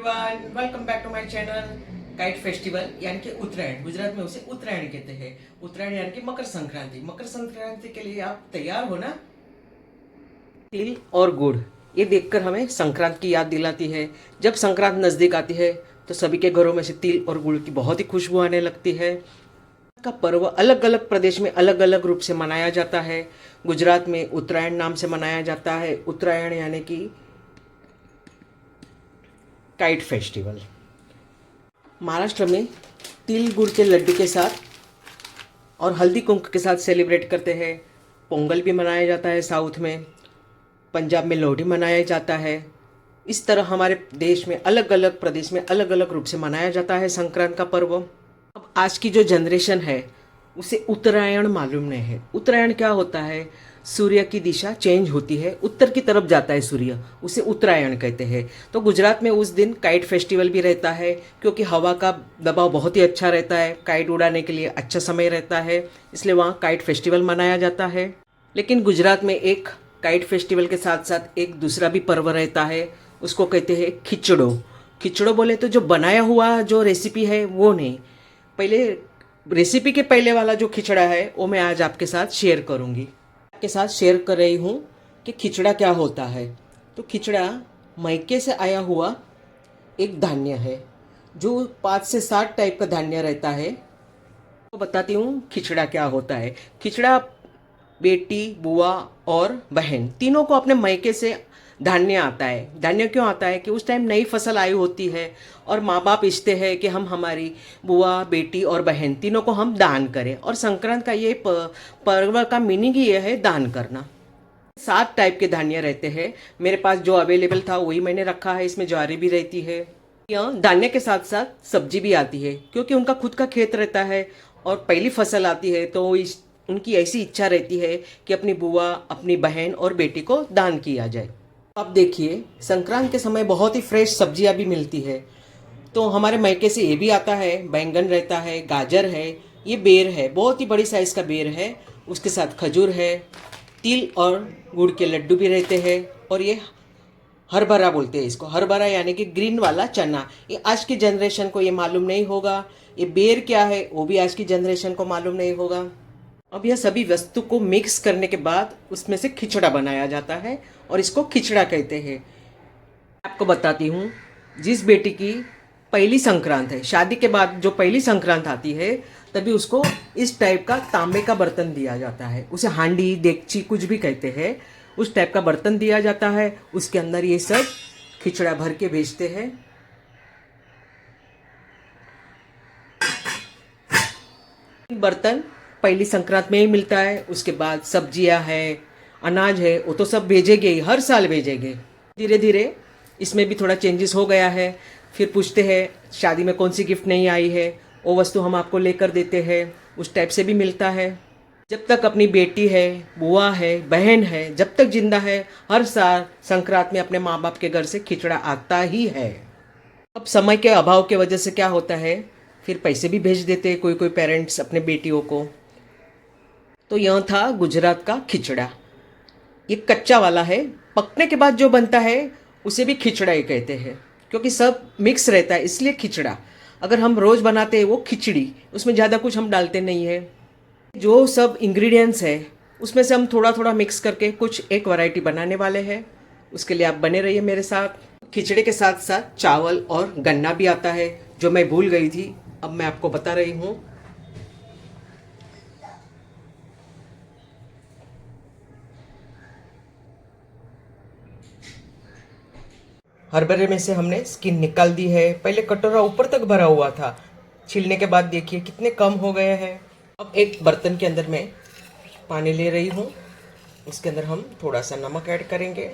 Everyone, welcome back to my channel. Kite festival यानी कि उत्तरायण, गुजरात में उसे उत्तरायण कहते हैं। उत्तरायण यानी कि मकर संक्रांति। मकर संक्रांति के लिए आप तैयार हो ना। तिल और गुड़, ये देखकर हमें संक्रांत की याद दिलाती है। जब संक्रांत नजदीक आती है तो सभी के घरों में से तिल और गुड़ की बहुत ही खुशबू आने लगती है। का पर्व अलग अलग प्रदेश में अलग अलग रूप से मनाया जाता है। गुजरात में उत्तरायण नाम से मनाया जाता है। उत्तरायण यानी कि काइट फेस्टिवल। महाराष्ट्र में तिल गुड़ के लड्डू के साथ और हल्दी कुंकू के साथ सेलिब्रेट करते हैं। पोंगल भी मनाया जाता है साउथ में। पंजाब में लोहड़ी मनाया जाता है। इस तरह हमारे देश में अलग अलग प्रदेश में अलग अलग रूप से मनाया जाता है संक्रांत का पर्व। अब आज की जो जनरेशन है उसे उत्तरायण मालूम नहीं है। उत्तरायण क्या होता है? सूर्य की दिशा चेंज होती है, उत्तर की तरफ जाता है सूर्य, उसे उत्तरायण कहते हैं। तो गुजरात में उस दिन काइट फेस्टिवल भी रहता है, क्योंकि हवा का दबाव बहुत ही अच्छा रहता है। काइट उड़ाने के लिए अच्छा समय रहता है, इसलिए वहाँ काइट फेस्टिवल मनाया जाता है। लेकिन गुजरात में एक काइट फेस्टिवल के साथ साथ एक दूसरा भी पर्व रहता है, उसको कहते हैं खिचड़ो। खिचड़ो बोले तो जो बनाया हुआ जो रेसिपी है वो नहीं, पहले रेसिपी के पहले वाला जो खिचड़ा है वो मैं आज आपके साथ शेयर करूँगी। के साथ शेयर कर रही हूँ कि खिचड़ा क्या होता है। तो खिचड़ा मैके से आया हुआ एक धान्य है जो 5 से 7 टाइप का धान्य रहता है। तो बताती हूँ खिचड़ा क्या होता है। खिचड़ा बेटी, बुआ और बहन तीनों को अपने मैके से धान्य आता है। धान्य क्यों आता है कि उस टाइम नई फसल आई होती है और माँ बाप इच्छते हैं कि हम हमारी बुआ, बेटी और बहन तीनों को हम दान करें। और संक्रांत का ये पर्व का मीनिंग ही ये है दान करना। 7 टाइप के धान्य रहते हैं। मेरे पास जो अवेलेबल था वही मैंने रखा है। इसमें ज्वारी भी रहती है। धान्य के साथ साथ सब्जी भी आती है, क्योंकि उनका खुद का खेत रहता है और पहली फसल आती है तो उनकी ऐसी इच्छा रहती है कि अपनी बुआ, अपनी बहन और बेटी को दान किया जाए। अब देखिए, संक्रांत के समय बहुत ही फ्रेश सब्जियां भी मिलती है। तो हमारे मैके से ये भी आता है। बैंगन रहता है, गाजर है, ये बेर है, बहुत ही बड़ी साइज का बेर है। उसके साथ खजूर है, तिल और गुड़ के लड्डू भी रहते हैं। और ये हरभरा बोलते हैं इसको। हरभरा यानी कि ग्रीन वाला चना। ये आज की जनरेशन को ये मालूम नहीं होगा। ये बेर क्या है वो भी आज की जनरेशन को मालूम नहीं होगा। अब यह सभी वस्तु को मिक्स करने के बाद उसमें से खिचड़ा बनाया जाता है और इसको खिचड़ा कहते हैं। आपको बताती हूँ, जिस बेटी की पहली संक्रांत है, शादी के बाद जो पहली संक्रांत आती है, तभी उसको इस टाइप का तांबे का बर्तन दिया जाता है। उसे हांडी, देगची कुछ भी कहते हैं। उस टाइप का बर्तन दिया जाता है। उसके अंदर ये सब खिचड़ा भर के भेजते हैं। बर्तन पहली संक्रांत में ही मिलता है। उसके बाद सब्जियां है, अनाज है, वो तो सब भेजेंगे ही, हर साल भेजेंगे। धीरे धीरे इसमें भी थोड़ा चेंजेस हो गया है। फिर पूछते हैं शादी में कौन सी गिफ्ट नहीं आई है, वो वस्तु हम आपको लेकर देते हैं। उस टाइप से भी मिलता है। जब तक अपनी बेटी है, बुआ है, बहन है, जब तक जिंदा है, हर साल संक्रांत में अपने माँ बाप के घर से खिचड़ा आता ही है। अब समय के अभाव के वजह से क्या होता है, फिर पैसे भी भेज देते हैं कोई कोई पेरेंट्स अपने बेटियों को। तो यह था गुजरात का खिचड़ा। ये कच्चा वाला है। पकने के बाद जो बनता है उसे भी खिचड़ा ही कहते हैं, क्योंकि सब मिक्स रहता है इसलिए खिचड़ा। अगर हम रोज़ बनाते हैं वो खिचड़ी, उसमें ज़्यादा कुछ हम डालते नहीं है। जो सब इंग्रेडिएंट्स है उसमें से हम थोड़ा थोड़ा मिक्स करके कुछ एक वैरायटी बनाने वाले हैं। उसके लिए आप बने रहिए मेरे साथ। खिचड़े के साथ साथ चावल और गन्ना भी आता है, जो मैं भूल गई थी, अब मैं आपको बता रही हूँ। हरभरे में से हमने स्किन निकाल दी है। पहले कटोरा ऊपर तक भरा हुआ था, छीलने के बाद देखिए कितने कम हो गए हैं। अब एक बर्तन के अंदर मैं पानी ले रही हूँ। इसके अंदर हम थोड़ा सा नमक ऐड करेंगे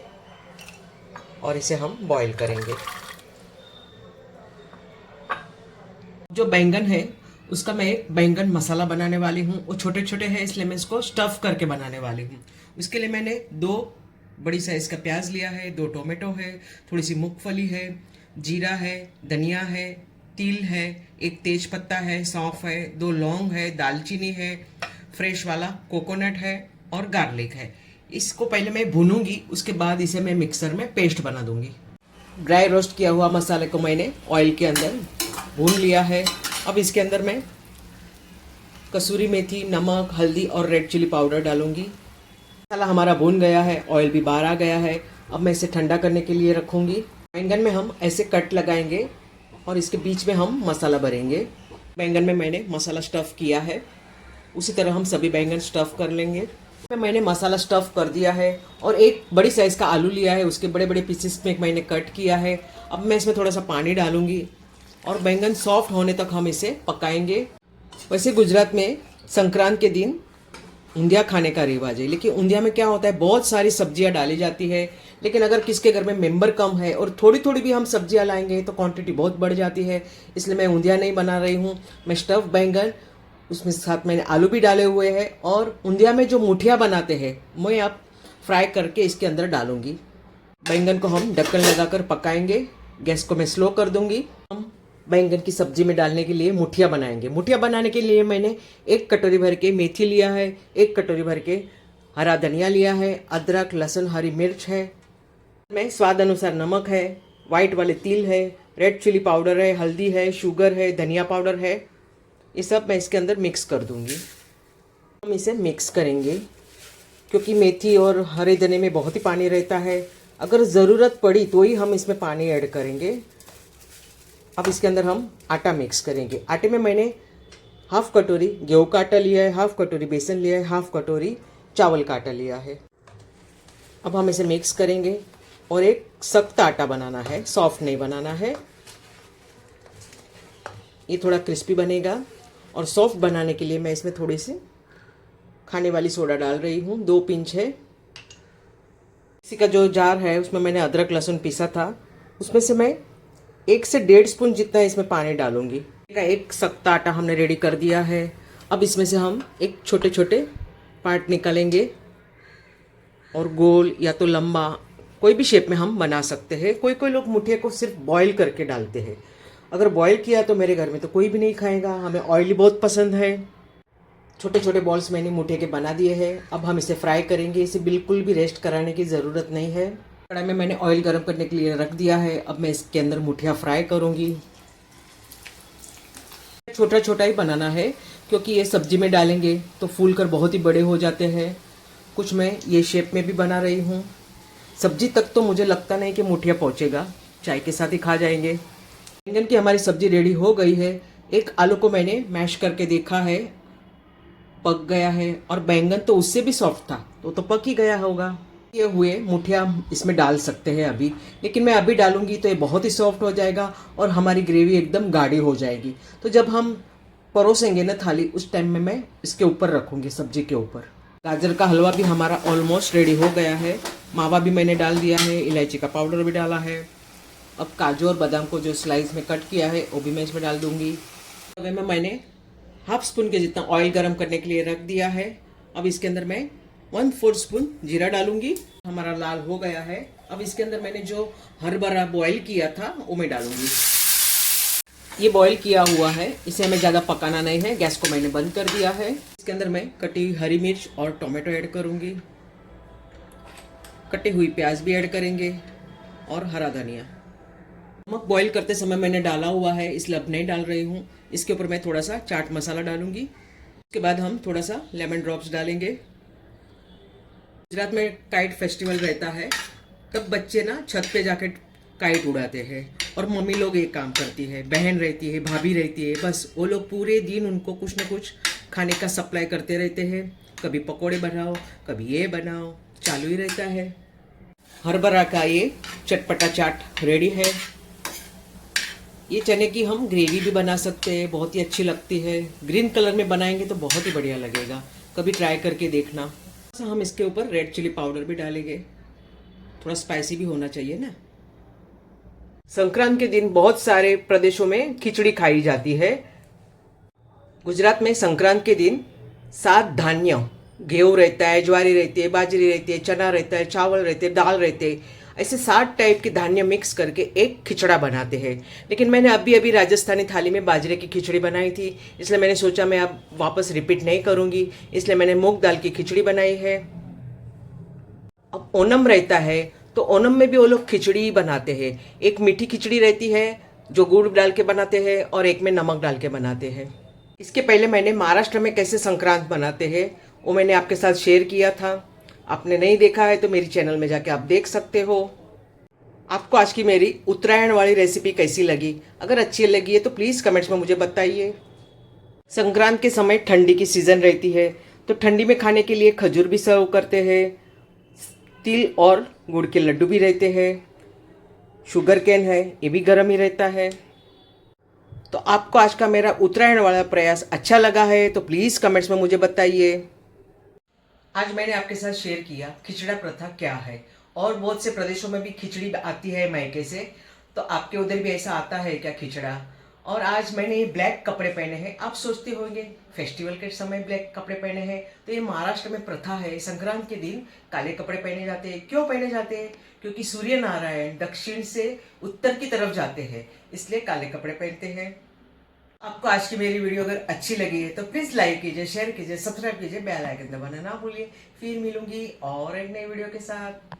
और इसे हम बॉईल करेंगे। जो बैंगन है उसका मैं एक बैंगन मसाला बनाने वाली हूँ। वो छोटे छोटे हैं इसलिए मैं इसको स्टफ करके बनाने वाली हूँ। उसके लिए मैंने 2 बड़ी साइज का प्याज लिया है, 2 टोमेटो है, थोड़ी सी मूंगफली है, जीरा है, धनिया है, तिल है, एक तेज पत्ता है, सौंफ है, 2 लौंग है, दालचीनी है, फ्रेश वाला कोकोनट है और गार्लिक है। इसको पहले मैं भूनूंगी, उसके बाद इसे मैं मिक्सर में पेस्ट बना दूंगी। ड्राई रोस्ट किया हुआ मसाले को मैंने ऑयल के अंदर भून लिया है। अब इसके अंदर मैं कसूरी मेथी, नमक, हल्दी और रेड चिली पाउडर डालूंगी। मसाला हमारा भून गया है, ऑयल भी बाहर आ गया है। अब मैं इसे ठंडा करने के लिए रखूंगी। बैंगन में हम ऐसे कट लगाएंगे और इसके बीच में हम मसाला भरेंगे। बैंगन में मैंने मसाला स्टफ़ किया है, उसी तरह हम सभी बैंगन स्टफ़ कर लेंगे। मैंने मसाला स्टफ़ कर दिया है और एक बड़ी साइज़ का आलू लिया है, उसके बड़े बड़े पीसेस में मैंने कट किया है। अब मैं इसमें थोड़ा सा पानी डालूंगी और बैंगन सॉफ्ट होने तक हम इसे पकाएंगे। वैसे गुजरात में संक्रांत के दिन ऊंधिया खाने का रिवाज है, लेकिन ऊंधिया में क्या होता है, बहुत सारी सब्जियां डाली जाती है। लेकिन अगर किसके घर में मेंबर कम है और थोड़ी थोड़ी भी हम सब्जियां लाएंगे तो क्वांटिटी बहुत बढ़ जाती है, इसलिए मैं ऊंधिया नहीं बना रही हूँ। मैं स्टफ़ बैंगन, उसमें साथ मैंने आलू भी डाले हुए हैं और ऊंधिया में जो मुठिया बनाते हैं मैं अब फ्राई करके इसके अंदर डालूंगी। बैंगन को हम ढक्कन लगाकर पकाएंगे। गैस को मैं स्लो कर दूंगी। हम बैंगन की सब्जी में डालने के लिए मुठिया बनाएंगे। मुठिया बनाने के लिए मैंने 1 कटोरी भर के मेथी लिया है, 1 कटोरी भर के हरा धनिया लिया है, अदरक, लहसुन, हरी मिर्च है, में स्वाद अनुसार नमक है, वाइट वाले तिल है, रेड चिली पाउडर है, हल्दी है, शुगर है, धनिया पाउडर है। ये सब मैं इसके अंदर मिक्स कर दूंगी। हम इसे मिक्स करेंगे क्योंकि मेथी और हरे धने में बहुत ही पानी रहता है। अगर ज़रूरत पड़ी तो ही हम इसमें पानी ऐड करेंगे। अब इसके अंदर हम आटा मिक्स करेंगे। आटे में मैंने हाफ कटोरी गेहूं का आटा लिया है, हाफ कटोरी बेसन लिया है, हाफ कटोरी चावल का आटा लिया है। अब हम इसे मिक्स करेंगे और एक सख्त आटा बनाना है, सॉफ्ट नहीं बनाना है। ये थोड़ा क्रिस्पी बनेगा और सॉफ्ट बनाने के लिए मैं इसमें थोड़ी सी खाने वाली सोडा डाल रही हूँ, 2 पिंच है। इसी का जो जार है उसमें मैंने अदरक लहसुन पीसा था, उसमें से मैं 1 से 1.5 स्पून जितना इसमें पानी डालूंगी। एक सख्त आटा हमने रेडी कर दिया है। अब इसमें से हम एक छोटे छोटे पार्ट निकालेंगे और गोल या तो लंबा कोई भी शेप में हम बना सकते हैं। कोई कोई लोग मुठिया को सिर्फ बॉईल करके डालते हैं। अगर बॉईल किया तो मेरे घर में तो कोई भी नहीं खाएगा, हमें ऑयली बहुत पसंद है। छोटे छोटे बॉल्स मैंने मुठिया के बना दिए हैं। अब हम इसे फ्राई करेंगे। इसे बिल्कुल भी रेस्ट कराने की ज़रूरत नहीं है। कढ़ाई में मैंने ऑयल गर्म करने के लिए रख दिया है। अब मैं इसके अंदर मुठिया फ्राई करूंगी। छोटा छोटा ही बनाना है क्योंकि ये सब्जी में डालेंगे तो फूल कर बहुत ही बड़े हो जाते हैं। कुछ मैं ये शेप में भी बना रही हूँ। सब्जी तक तो मुझे लगता नहीं कि मुठिया पहुँचेगा, चाय के साथ ही खा जाएंगे। बैंगन की हमारी सब्जी रेडी हो गई है। एक आलू को मैंने मैश करके देखा है, पक गया है और बैंगन तो उससे भी सॉफ्ट था तो पक ही गया होगा। ये हुए मुठिया इसमें डाल सकते हैं अभी, लेकिन मैं अभी डालूंगी तो ये बहुत ही सॉफ्ट हो जाएगा और हमारी ग्रेवी एकदम गाढ़ी हो जाएगी। तो जब हम परोसेंगे ना थाली, उस टाइम में मैं इसके ऊपर रखूंगी, सब्जी के ऊपर। गाजर का हलवा भी हमारा ऑलमोस्ट रेडी हो गया है। मावा भी मैंने डाल दिया है, इलायची का पाउडर भी डाला है। अब काजू और बादाम को जो स्लाइस में कट किया है वो भी मैं इसमें डाल दूंगी। तवे में मैंने हाफ स्पून के जितना ऑयल गर्म करने के लिए रख दिया है। अब इसके अंदर मैं 1/4 स्पून जीरा डालूंगी। हमारा लाल हो गया है। अब इसके अंदर मैंने जो हरभरा बॉईल किया था वो मैं डालूंगी। ये बॉईल किया हुआ है, इसे हमें ज़्यादा पकाना नहीं है। गैस को मैंने बंद कर दिया है। इसके अंदर मैं कटी हुई हरी मिर्च और टोमेटो ऐड करूंगी। कटी हुई प्याज भी ऐड करेंगे और हरा धनिया। नमक बॉईल करते समय मैंने डाला हुआ है, इसलिए अब नहीं डाल रही हूँ। इसके ऊपर मैं थोड़ा सा चाट मसाला डालूंगी। उसके बाद हम थोड़ा सा लेमन ड्रॉप्स डालेंगे। गुजरात में काइट फेस्टिवल रहता है, तब बच्चे ना छत पे जाके काइट उड़ाते हैं और मम्मी लोग एक काम करती है, बहन रहती है, भाभी रहती है, बस वो लोग पूरे दिन उनको कुछ ना कुछ खाने का सप्लाई करते रहते हैं। कभी पकोड़े बनाओ, कभी ये बनाओ, चालू ही रहता है। हरभरा का ये चटपटा चाट रेडी है। ये चने की हम ग्रेवी भी बना सकते हैं, बहुत ही अच्छी लगती है। ग्रीन कलर में बनाएंगे तो बहुत ही बढ़िया लगेगा, कभी ट्राई करके देखना। हम इसके ऊपर रेड चिली पाउडर भी डालेंगे, थोड़ा स्पाइसी भी होना चाहिए ना। संक्रांत के दिन बहुत सारे प्रदेशों में खिचड़ी खाई जाती है। गुजरात में संक्रांत के दिन 7 धान्य, गेहूं रहता है, ज्वारी रहती है, बाजरी रहती है, चना रहता है, चावल रहते हैं, दाल रहते हैं, ऐसे 7 टाइप के धान्य मिक्स करके एक खिचड़ा बनाते हैं। लेकिन मैंने अभी अभी राजस्थानी थाली में बाजरे की खिचड़ी बनाई थी, इसलिए मैंने सोचा मैं अब वापस रिपीट नहीं करूंगी, इसलिए मैंने मूंग दाल की खिचड़ी बनाई है। अब ओणम रहता है तो ओणम में भी वो लोग खिचड़ी बनाते हैं। एक मीठी खिचड़ी रहती है जो गुड़ डाल के बनाते हैं और एक में नमक डाल के बनाते हैं। इसके पहले मैंने महाराष्ट्र में कैसे संक्रांत मनाते हैं वो मैंने आपके साथ शेयर किया था। आपने नहीं देखा है तो मेरी चैनल में जाके आप देख सकते हो। आपको आज की मेरी उत्तरायण वाली रेसिपी कैसी लगी? अगर अच्छी लगी है तो प्लीज़ कमेंट्स में मुझे बताइए। संक्रांत के समय ठंडी की सीज़न रहती है तो ठंडी में खाने के लिए खजूर भी सर्व करते हैं, तिल और गुड़ के लड्डू भी रहते हैं, शुगर केन है ये भी गर्म ही रहता है। तो आपको आज का मेरा उत्तरायण वाला प्रयास अच्छा लगा है तो प्लीज़ कमेंट्स में मुझे बताइए। आज मैंने आपके साथ शेयर किया खिचड़ा प्रथा क्या है, और बहुत से प्रदेशों में भी खिचड़ी आती है मायके से, तो आपके उधर भी ऐसा आता है क्या खिचड़ा? और आज मैंने ये ब्लैक कपड़े पहने हैं। आप सोचते होंगे फेस्टिवल के समय ब्लैक कपड़े पहने हैं, तो ये महाराष्ट्र में प्रथा है, संक्रांत के दिन काले कपड़े पहने जाते हैं। क्यों पहने जाते हैं? क्योंकि सूर्य नारायण दक्षिण से उत्तर की तरफ जाते हैं, इसलिए काले कपड़े पहनते हैं। आपको आज की मेरी वीडियो अगर अच्छी लगी है तो प्लीज़ लाइक कीजिए, शेयर कीजिए, सब्सक्राइब कीजिए, बेल आइकन दबाना ना भूलिए। फिर मिलूंगी और एक नई वीडियो के साथ।